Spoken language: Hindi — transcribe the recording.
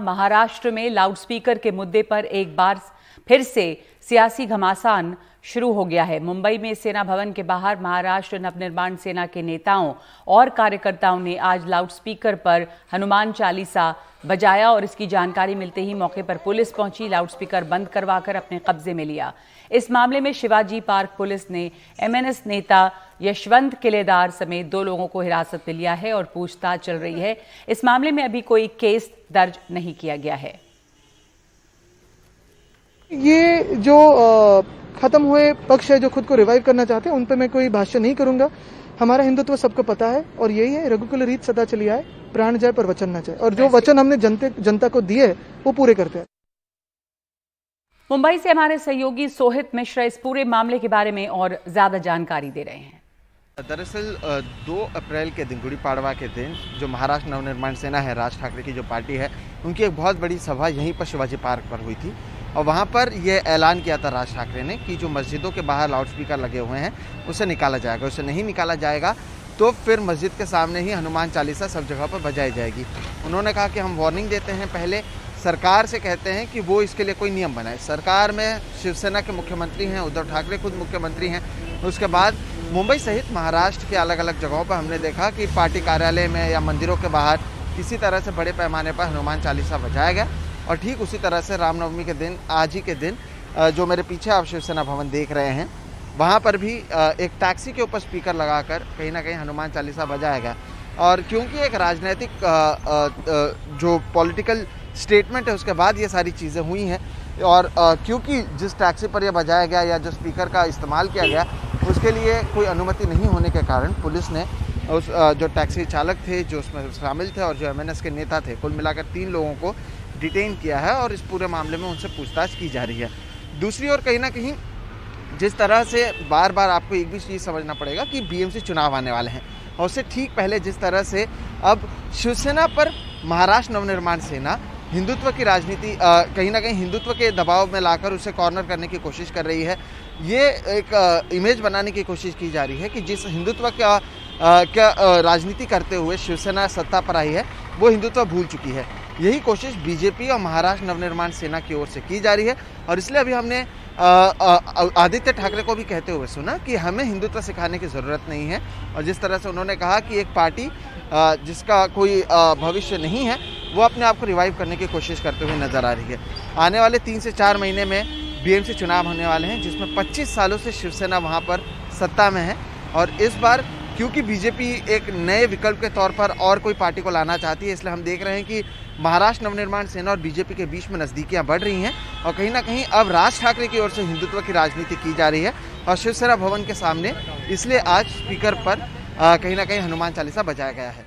महाराष्ट्र में लाउडस्पीकर के मुद्दे पर एक बार फिर से सियासी घमासान शुरू हो गया है। मुंबई में सेना भवन के बाहर महाराष्ट्र नवनिर्माण सेना के नेताओं और कार्यकर्ताओं ने आज लाउडस्पीकर पर हनुमान चालीसा बजाया और इसकी जानकारी मिलते ही मौके पर पुलिस पहुंची, लाउडस्पीकर बंद करवाकर अपने कब्जे में लिया। इस मामले में शिवाजी पार्क पुलिस ने एमएनएस नेता यशवंत किलेदार समेत 2 लोगों को हिरासत में लिया है और पूछताछ चल रही है। इस मामले में अभी कोई केस दर्ज नहीं किया गया है। ये जो खत्म हुए पक्ष है जो खुद को रिवाइव करना चाहते हैं, उन पे मैं कोई भाष्य नहीं करूंगा। हमारा हिंदुत्व सबको पता है और यही है, रघुकुल रीत सदा चली आए, प्राण जाए पर वचन न जाए, और जो वचन हमने जनता को दिए वो पूरे करते हैं। मुंबई से हमारे सहयोगी सोहित मिश्रा इस पूरे मामले के बारे में और ज्यादा जानकारी दे रहे हैं। दरअसल 2 अप्रैल के दिन, गुड़ी पाड़वा के दिन, जो महाराष्ट्र नवनिर्माण सेना है, राज ठाकरे की जो पार्टी है, उनकी एक बहुत बड़ी सभा यहीं पर शिवाजी पार्क पर हुई थी और वहाँ पर यह ऐलान किया था राज ठाकरे ने कि जो मस्जिदों के बाहर लाउडस्पीकर लगे हुए हैं उसे निकाला जाएगा। उसे नहीं निकाला जाएगा तो फिर मस्जिद के सामने ही हनुमान चालीसा सब जगह पर बजाई जाएगी। उन्होंने कहा कि हम वार्निंग देते हैं, पहले सरकार से कहते हैं कि वो इसके लिए कोई नियम बनाए। सरकार में शिवसेना के मुख्यमंत्री हैं, उद्धव ठाकरे खुद मुख्यमंत्री हैं। उसके बाद मुंबई सहित महाराष्ट्र के अलग अलग जगहों पर हमने देखा कि पार्टी कार्यालय में या मंदिरों के बाहर किसी तरह से बड़े पैमाने पर हनुमान चालीसा बजाया गया। और ठीक उसी तरह से रामनवमी के दिन, आज ही के दिन, जो मेरे पीछे आप शिवसेना भवन देख रहे हैं, वहाँ पर भी एक टैक्सी के ऊपर स्पीकर लगाकर कहीं ना कहीं हनुमान चालीसा बजाया गया। और क्योंकि एक राजनीतिक जो पॉलिटिकल स्टेटमेंट है उसके बाद ये सारी चीज़ें हुई हैं, और क्योंकि जिस टैक्सी पर यह बजाया गया या जो स्पीकर का इस्तेमाल किया गया उसके लिए कोई अनुमति नहीं होने के कारण पुलिस ने उस जो टैक्सी चालक थे, जो उसमें शामिल थे, और जो एमएनएस के नेता थे, कुल मिलाकर 3 लोगों को डिटेन किया है और इस पूरे मामले में उनसे पूछताछ की जा रही है। दूसरी ओर कहीं ना कहीं जिस तरह से बार बार आपको एक भी चीज़ समझना पड़ेगा कि बीएमसी चुनाव आने वाले हैं, और उससे ठीक पहले जिस तरह से अब शिवसेना पर महाराष्ट्र नवनिर्माण सेना हिंदुत्व की राजनीति कहीं ना कहीं हिंदुत्व के दबाव में लाकर उसे कॉर्नर करने की कोशिश कर रही है। ये एक इमेज बनाने की कोशिश की जा रही है कि जिस हिंदुत्व का राजनीति करते हुए शिवसेना सत्ता पर आई है वो हिंदुत्व भूल चुकी है। यही कोशिश बीजेपी और महाराष्ट्र नवनिर्माण सेना की ओर से की जा रही है। और इसलिए अभी हमने आदित्य ठाकरे को भी कहते हुए सुना कि हमें हिंदुत्व सिखाने की ज़रूरत नहीं है। और जिस तरह से उन्होंने कहा कि एक पार्टी जिसका कोई भविष्य नहीं है वो अपने आप को रिवाइव करने की कोशिश करते हुए नजर आ रही है। आने वाले 3 से 4 महीने में बीएमसी चुनाव होने वाले हैं, जिसमें 25 सालों से शिवसेना वहाँ पर सत्ता में है। और इस बार क्योंकि बीजेपी एक नए विकल्प के तौर पर और कोई पार्टी को लाना चाहती है, इसलिए हम देख रहे हैं कि महाराष्ट्र नवनिर्माण सेना और बीजेपी के बीच में नज़दीकियां बढ़ रही हैं। और कहीं ना कहीं अब राज ठाकरे की ओर से हिंदुत्व की राजनीति की जा रही है। और शिवसेना भवन के सामने इसलिए आज स्पीकर पर कहीं ना कहीं हनुमान चालीसा बजाया गया है।